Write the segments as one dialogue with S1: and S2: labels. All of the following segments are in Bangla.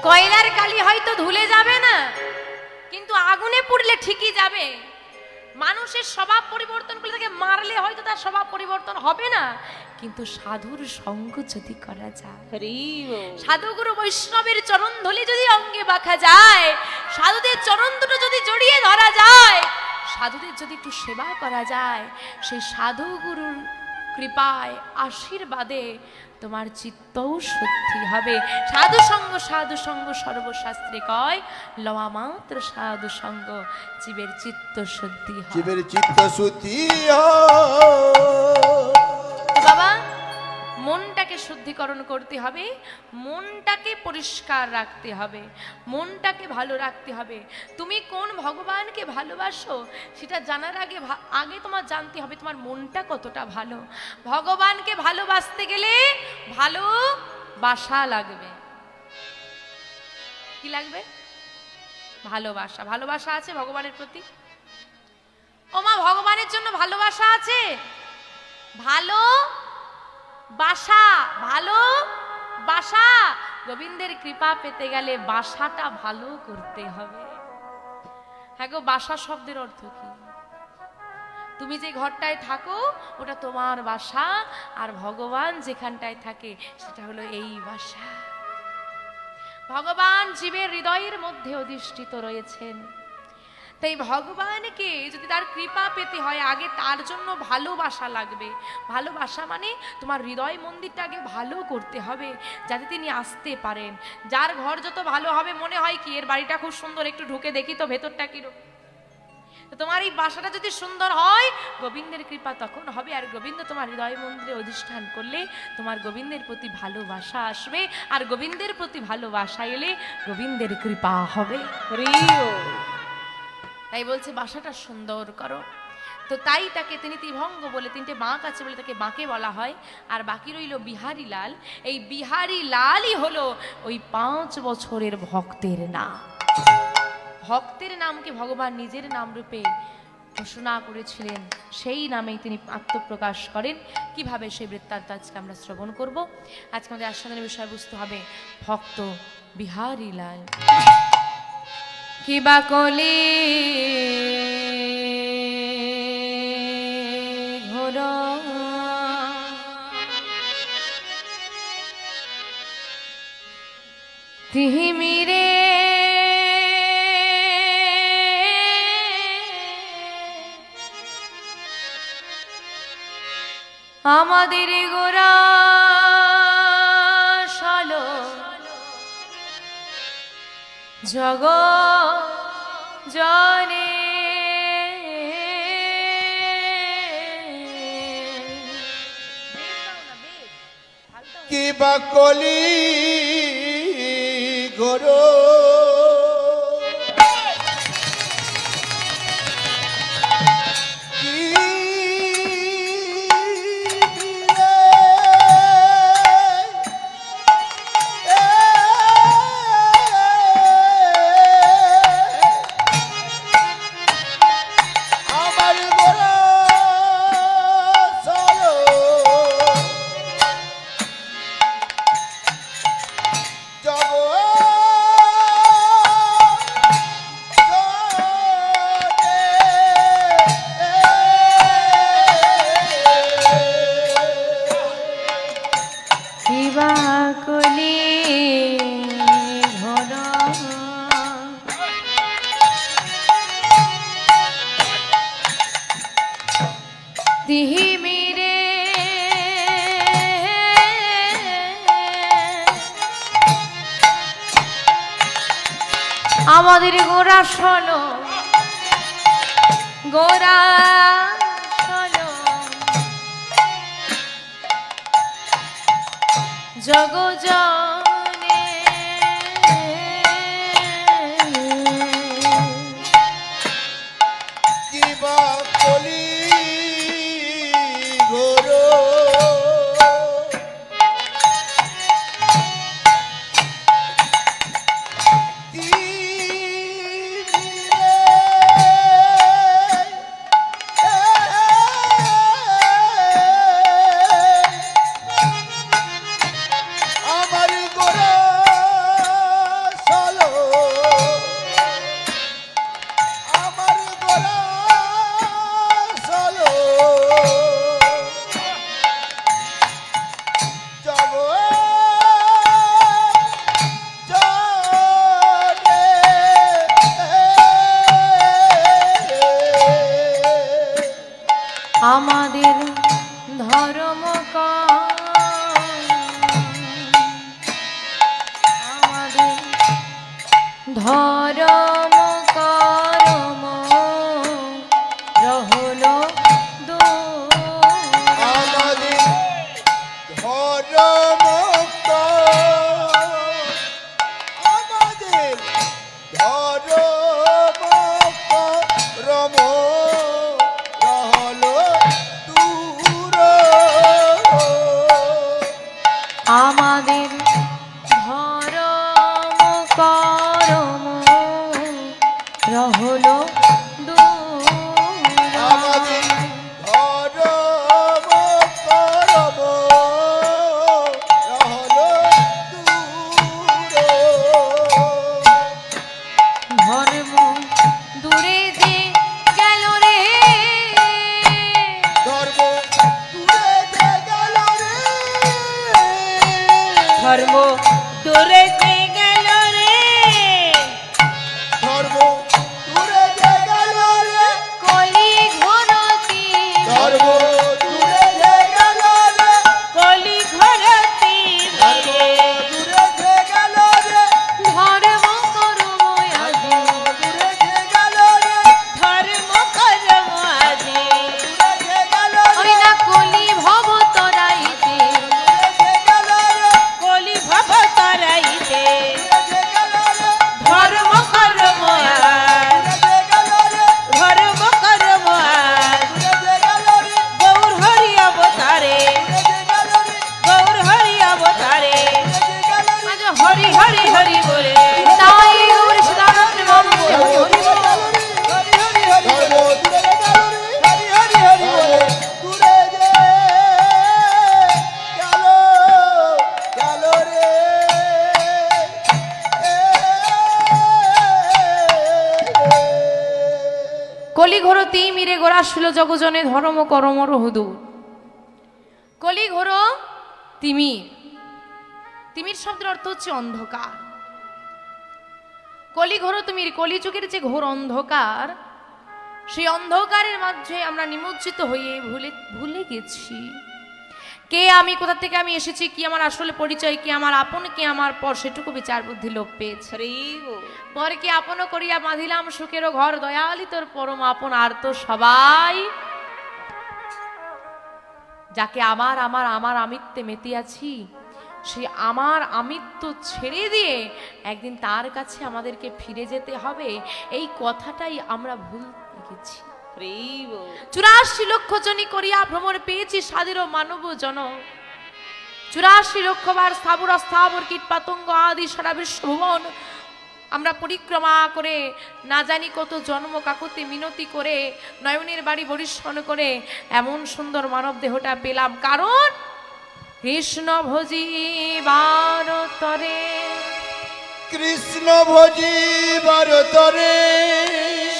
S1: কয়লার কালি হয়তো ধুলে যাবে না, কিন্তু আগুনে পুড়লে ঠিকই যাবে। মানুষের স্বভাব পরিবর্তন করলে, তাকে মারলে হয়তো তার স্বভাব পরিবর্তন হবে না, কিন্তু সাধুর সঙ্গ যদি করা যায়, সাধুগুরু বৈষ্ণবের চরণ ধুলি যদি অঙ্গে মাখা যায়, সাধুদের চরণ দুটো যদি জড়িয়ে ধরা যায়, সাধুদের যদি একটু সেবা করা যায়, সেই সাধুগুরুর কৃপায় আশীর্বাদে তোমার চিত্তও শুদ্ধি হবে। সাধু সঙ্গ সর্বশাস্ত্রে কয়, লওয়া মাত্র সাধু সঙ্গ জীবের চিত্ত শুদ্ধি হয়।
S2: জীবের চিত্ত শুদ্ধি
S1: বাবা, মনটাকে শুদ্ধিকরণ করতে হবে, মনটাকে পরিষ্কার রাখতে হবে, মনটাকে ভালো রাখতে হবে। তুমি কোন ভগবানকে ভালোবাসো সেটা জানার আগে তোমার জানতে হবে তোমার মনটা কতটা ভালো। ভগবানকে ভালোবাসতে গেলে ভালোবাসা লাগবে। কি লাগবে? ভালোবাসা। ভালোবাসা আছে ভগবানের প্রতি? ওমা, ভগবানের জন্য ভালোবাসা আছে? ভালোবাসা গোবিন্দের কৃপা পেতে গেলে বাসাটা ভালো করতে হবে। হ্যাঁ গো, বাসা শব্দের অর্থ কি? তুমি যে ঘরটায় থাকো ওটা তোমার বাসা, আর ভগবান যেখানটায় থাকে সেটা হলো এই বাসা। ভগবান জীবের হৃদয়ের মধ্যে অধিষ্ঠিত রয়েছেন। তাই ভগবানকে যদি তার কৃপা পেতে হয়, আগে তার জন্য ভালোবাসা লাগবে। ভালোবাসা মানে তোমার হৃদয় মন্দিরটা আগে ভালো করতে হবে, যাতে তিনি আসতে পারেন। যার ঘর যত ভালো হবে, মনে হয় কি এর বাড়িটা খুব সুন্দর, একটু ঢুকে দেখি তো ভেতরটা কিরকম। তোমার এই বাসাটা যদি সুন্দর হয়, গোবিন্দের কৃপা তখন হবে। আর গোবিন্দ তোমার হৃদয় মন্দিরে অধিষ্ঠান করলে তোমার গোবিন্দের প্রতি ভালোবাসা আসবে, আর গোবিন্দের প্রতি ভালোবাসা এলে গোবিন্দের কৃপা হবে। তাই বলছে বাসাটা সুন্দর করো। তো তাই তাকে তিনি ত্রিভঙ্গ বলে, তিনটে বাঁক আছে বলে তাকে বাঁকে বলা হয়। আর বাকি রইল বিহারী লাল। এই বিহারী লালই হলো ওই 5 বছরের ভক্তের নাম। ভক্তের নামকে ভগবান নিজের নাম রূপে ঘোষণা করেছিলেন, সেই নামেই তিনি আত্মপ্রকাশ করেন। কিভাবে সেই বৃত্তান্ত আজকে আমরা শ্রবণ করব। আজকে আমাদের আস্বাদনের বিষয়বস্তু হবে ভক্ত বিহারী লাল। কিবা কলি ঘোর তিমিরে আমাদের গোরা সলো জগৎ জনে
S2: কিবা কলি ঘোর
S1: আমাদের গোরা শোনো, গোরা শোনো জগজনে
S2: কিবা কলি ঘোর আমার
S1: ধরম করম রহল
S2: আমাদের ধর্ম আমাদের ধর্ম রম রহল দূর
S1: আমাদের ধরম করম রহল দূর
S2: আমাদের ধর্ম করম রহল দূর
S1: ধর্ম দূরে যে গেল রে
S2: ধর্ম দূরে যে গেল রে
S3: ধর্ম দূরে যে গেল রে
S2: ধর্ম দূরে যে গেল রে
S1: কলি ঘনতি
S2: ধর্ম দূরে যে গেল রে
S3: কলি ঘরতি
S2: ধর্ম দূরে যে গেল রে
S1: ধর্ম করম আজি
S2: দূরে যে গেল রে
S3: ধর্ম করম আজি
S2: দূরে যে গেল
S1: ওই না কলি ভব তরাইতে
S2: দূরে যে গেল রে
S3: কলি ভব তরাইতে
S2: দূরে যে গেল রে
S3: ধর্ম করম আজ
S2: দূরে যে গেল রে
S3: ধর্ম করম আজ
S2: দূরে যে গেল রে
S3: গৌর হরি অবতারে
S2: দূরে যে গেল রে
S3: গৌর হরি অবতারে
S2: দূরে যে গেল রে
S1: আজ
S3: হরি হরি হরি বলে
S1: তাই গৌর সদানন্দ বাবু হরি হরি বল।
S2: ধর্ম দূরে যে গেল রে হরি হরি হরি বলে দূরে যে গেল রে
S1: কলি ঘোরতি মিরে গোরা শুল জগজনে ধর্ম করম রহুদূর কলি ঘোর তিমির তিমির শব্দের অর্থ হচ্ছে অন্ধকার কলি ঘোর তিমির কলিযুগের যে ঘোর অন্ধকার সেই অন্ধকারের মাঝে আমরা নিমজ্জিত হয়ে ভুলে গেছি কে আমি কোথা থেকে আমি এসেছি কি আমার আসলে পরিচয় কি আমার আপন কি আমার পর সেটুকু বিচার বুদ্ধি লোপ পেয়েছে
S3: হরি বল।
S1: পরকে আপন করিয়া বাঁধিলাম সুখেরও ঘর দয়ালি তোর পরম আপন আর তো সবাই যাকে আমার আমার আমার আমিত্বে মেতিয়াছি সেই আমার আমিত্ব ছেড়ে দিয়ে একদিন তার কাছে আমাদেরকে ফিরে যেতে হবে এই কথাটাই আমরা ভুলতে গেছি
S3: হরি বল।
S1: 84 লক্ষ জনি করিয়া ভ্রমণ পেয়েছি স্বাধীর মানব জন 84 লক্ষবার স্থাবর অস্থাবর কীট পাতঙ্গ আদি সারা বিশ্বভুবন আমরা পরিক্রমা করে না জানি কত জন্ম কাকুতি মিনতি করে নয়নের বাড়ি বরিশন করে এমন সুন্দর মানব দেহটা পেলাম কারণ কৃষ্ণ ভজি বারতরে
S2: কৃষ্ণ ভজি ভারতরে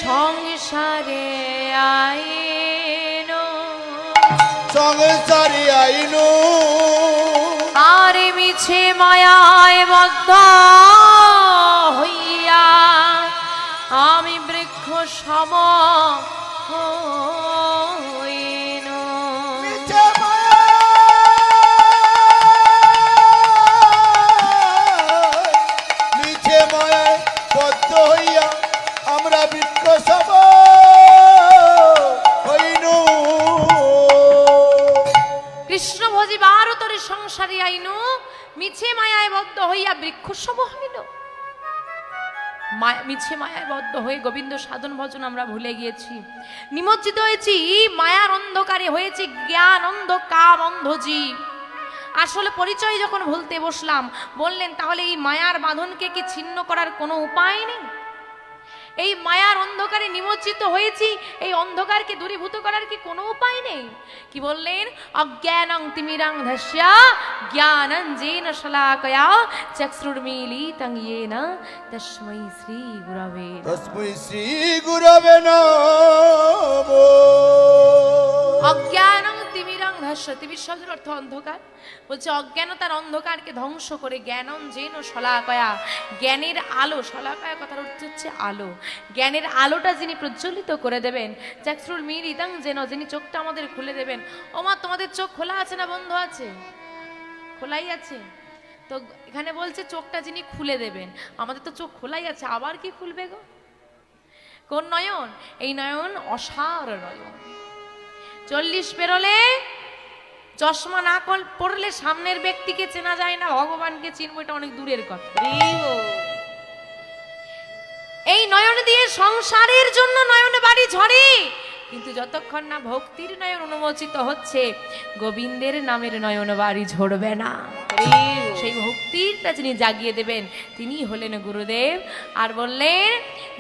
S1: সংসারে আইন
S2: সংসারী আইনু
S1: আর মিছে মায়ায় বদ্ধ হইয়া আমি বৃক্ষ সম হইন
S2: মিছে মায়া মিছে মায়ায় বদ্ধ হইয়া আমরা বৃক্ষ সব হইনু
S1: কৃষ্ণ ভজি ভারতরে সংসারে আইনু মিছে মায়ায় বদ্ধ হইয়া বৃক্ষ সম হইল মিছে মায়ায় বদ্ধ হয়ে গোবিন্দ সাধন ভজন আমরা ভুলে গিয়েছি নিমজ্জিত হয়েছি মায়ার অন্ধকারে হয়েছি জ্ঞান অন্ধ কাম অন্ধ জীব আসলে পরিচয় যখন ভুলতে বসলাম বললেন তাহলে এই মায়ার বাঁধনকে কি ছিন্ন করার কোনো উপায় নেই এই মায়ার অন্ধকারে নিমজ্জিত হয়েছি এই অন্ধকারকে দূরীভূত করার কি কোনো উপায় নেই কি বললেন অজ্ঞানং তিমিরং ধ্যাস্যা জ্ঞানঞ্জেন শলাকয়া চক্ষুর্মীলিতং येन তস্मै শ্রী গুরবে
S2: তস্मै শ্রী গুরবে নমঃ
S1: অজ্ঞানং তিমিরং ধ্যাস্য তিমির শব্দের অর্থ অন্ধকার বলছে অজ্ঞানতার অন্ধকারকে ধ্বংস করে জ্ঞানঞ্জেন শলাকয়া জ্ঞানের আলো শলাকয়া কথার অর্থ হচ্ছে আলো জ্ঞানের আলোটা যিনি প্রজ্বলিত করে দেবেন চক্ষুর্মীলিতং येन যিনি চোখটা আমাদের খুলে দেবেন ও মা তোমাদের চোখ খোলা আছে না বন্ধ আছে খোলাই আছে তো এখানে বলছে চোখটা যিনি খুলে দেবেন, আমাদের তো চোখ খোলাই আছে, আবার কি খুলবে গো? কোন নয়ন? এই নয়ন অসার নয়ন। 40 পেরোলে চশমা না পড়লে সামনের ব্যক্তিকে চেনা যায় না, ভগবানকে চিনবো এটা অনেক দূরের কথা। এই নয়ন দিয়ে সংসারের জন্য নয়ন বাড়ি ঝরে, কিন্তু যতক্ষণ না ভক্তির নয়ন উন্মোচিত হচ্ছে, গোবিন্দের নামের নয়ন বাড়ি ঝরবে না। সেই ভক্তিটা যিনি জাগিয়ে দেবেন তিনি হলেন গুরুদেব। আর বললেন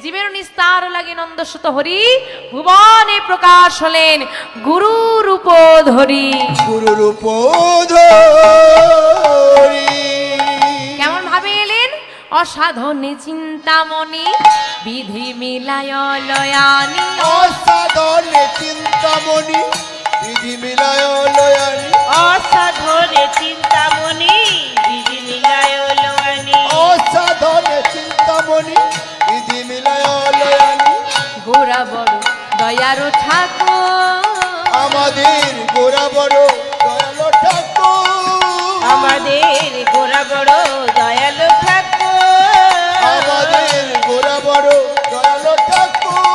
S1: জীবের নিস্তার লাগে নন্দসুত হরি, ভুবনে প্রকাশ হলেন গুরু রূপ ধরি।
S2: গুরু রূপ ধরি
S1: কেমন ভাবে এলেন? অসাধনে চিন্তামণি বিধি মিলায় লয়ানি।
S2: অসাধনে চিন্তামণি বিধি মিলায় লয়ানি।
S3: অসাধনে চিন্তামণি বিধি মিলায় লয়ানি।
S2: অসাধনে চিন্তামণি বিধি মিলায় লয়ানি।
S1: গোরা বড় দয়ারু ঠাকুর,
S2: আমাদের গোরা বড় দয়ালু ঠাকুর।
S3: আমাদের গোরা বড় দয়ালু ঠাকুর।
S2: আমাদের গোরা বড় দয়ালু ঠাকুর।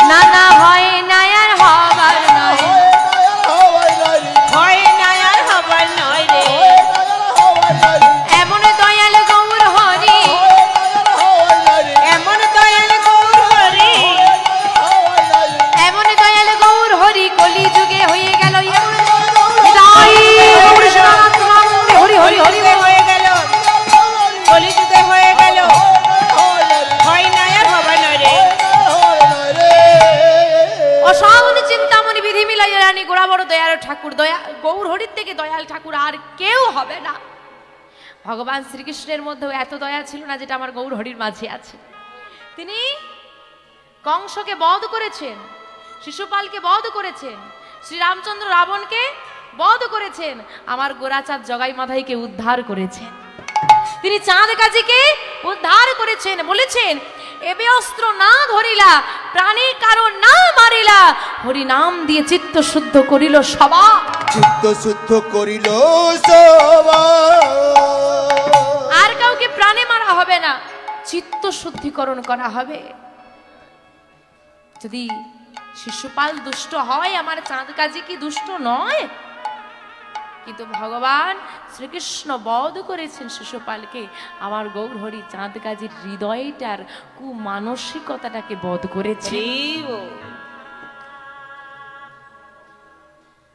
S1: না না হয় না আর হবার নয়,
S3: হয় না আর হবার নয় রে।
S1: এমন দয়াল গৌর হরি,
S3: এমন দয়াল গৌর হরি,
S1: এমন দয়াল গৌর হরি কলি যুগে হয়ে গেল হৃদয় গৌর সনাতন হরি হরি হরি
S3: হয়ে গেল, কলিযুগে হয়ে গেল, হয় না আর হবার নয় রে।
S1: অসাধনে চিন্তামণি বিধি মিলাই রানী গোরা বড় দয়াল ঠাকুর। দয়া গৌর হরির থেকে দয়াল ঠাকুর আর কেউ হবে না। ভগবান শ্রীকৃষ্ণের মধ্যেও এত দয়া ছিল না যেটা আমার গৌর হরির মাঝে আছে। তিনি কংসকে বধ করেছেন, শিশুপালকে বধ করেছেন, শ্রীরামচন্দ্র রাবণকে বধ করেছেন, আমার গোরাচাঁদ জগাই মাধাইকে উদ্ধার করেছেন, তিনি চাঁদ কাজীকে উদ্ধার করেছেন। বলেছেন এবে অস্ত্র না ধরিলা, প্রাণী কারণ না মারিলা, হরি নাম দিয়ে চিত্ত শুদ্ধ করিল সবা।
S2: চিত্ত শুদ্ধ করিল সবা।
S1: আর কাউকে প্রাণে মারা হবে না, চিত্ত শুদ্ধিকরণ করা হবে। যদি শিশুপাল দুষ্ট হয়, আমার চাঁদ কাজী কি দুষ্ট নয়? কিন্তু ভগবান শ্রীকৃষ্ণ বধ করেছেন শিশুপালকে, আমার গৌর হরি চাঁদ কাজীর হৃদয়টার কুমানসিকতাটাকে বধ করেছে।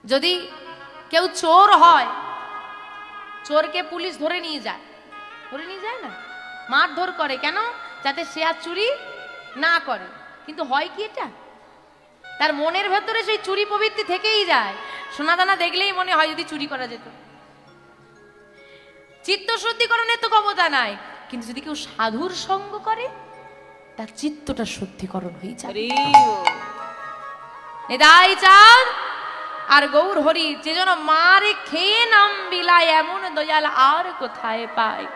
S1: যদি কেউ চোর হয়, চোরকে পুলিশ ধরে নিয়ে যায়, ধরে নিয়ে যায় না, মারধর করে, কেন? যাতে সে আর চুরি না করে। কিন্তু হয় কি এটা? তার মনের ভেতরে সেই চুরি প্রবৃত্তি থেকেই যায়। সোনাদানা দেখলেই মনে হয় যদি চুরি করা যেত। চিত্ত শুদ্ধিকরণের তো ক্ষমতা নাই, কিন্তু যদি কেউ সাধুর সঙ্গ করে তার চিত্তটা শুদ্ধিকরণ হয়ে যায়। নিতাই চাঁদ আর গৌর হরি যে যেন মারে খেয়ে নাম বিলায়, এমন দয়াল আর কোথায় পায়।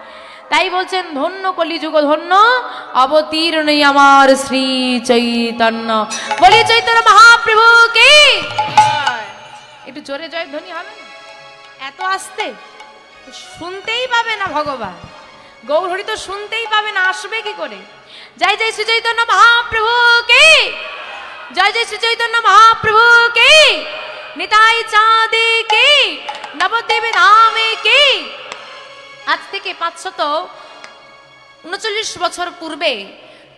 S1: তাই বলছেন ধন্য কলিযুগ ধন্য, অবতীর্ণ আমার শ্রী চৈতন্য। বলি চৈতন্য মহাপ্রভু কি। একটু জোরে জয়ধ্বনি হবে না? এত আসতে শুনতেই পাবে না ভগবান, গৌর হরি তো শুনতেই পাবে না, আসবে কি করে? জয় জয় শ্রী চৈতন্য মহাপ্রভু কি, জয় জয় শ্রী চৈতন্য মহাপ্রভু কি, নিতাই চাঁদে কি, নবদ্বীপ ধামে কি। আজ থেকে 539 বছর পূর্বে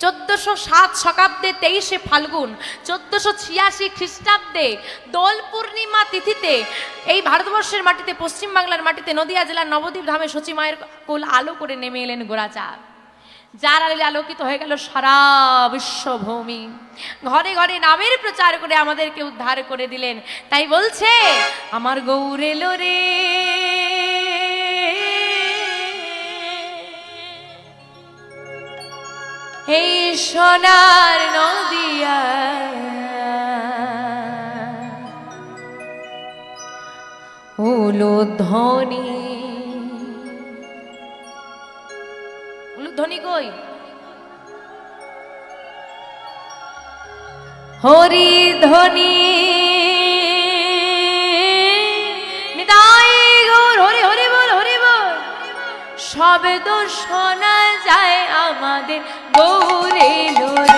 S1: 1407 শকাব্দে 23শে ফাল্গুন 1486 খ্রিস্টাব্দে দোল পূর্ণিমা তিথিতে এই ভারতবর্ষের মাটিতে, পশ্চিম বাংলার মাটিতে, নদিয়া জেলার নবদ্বীপ ধামে সচী মায়ের কোল আলো করে নেমে এলেন গোরাচাঁদ। যার আলোয় আলোকিত হয়ে গেল সারা বিশ্বভূমি। ঘরে ঘরে নামের প্রচার করে আমাদেরকে উদ্ধার করে দিলেন। তাই বলছে আমার গৌর এলো রে, এই সোনার নদিয়া উলুধ্বনি। উলুধ্বনি কই? হরি ধ্বনি নিতাই গৌর হরি হরি বল হরি বল। শব্দ শোনা যায় আমাদের গৌর এলো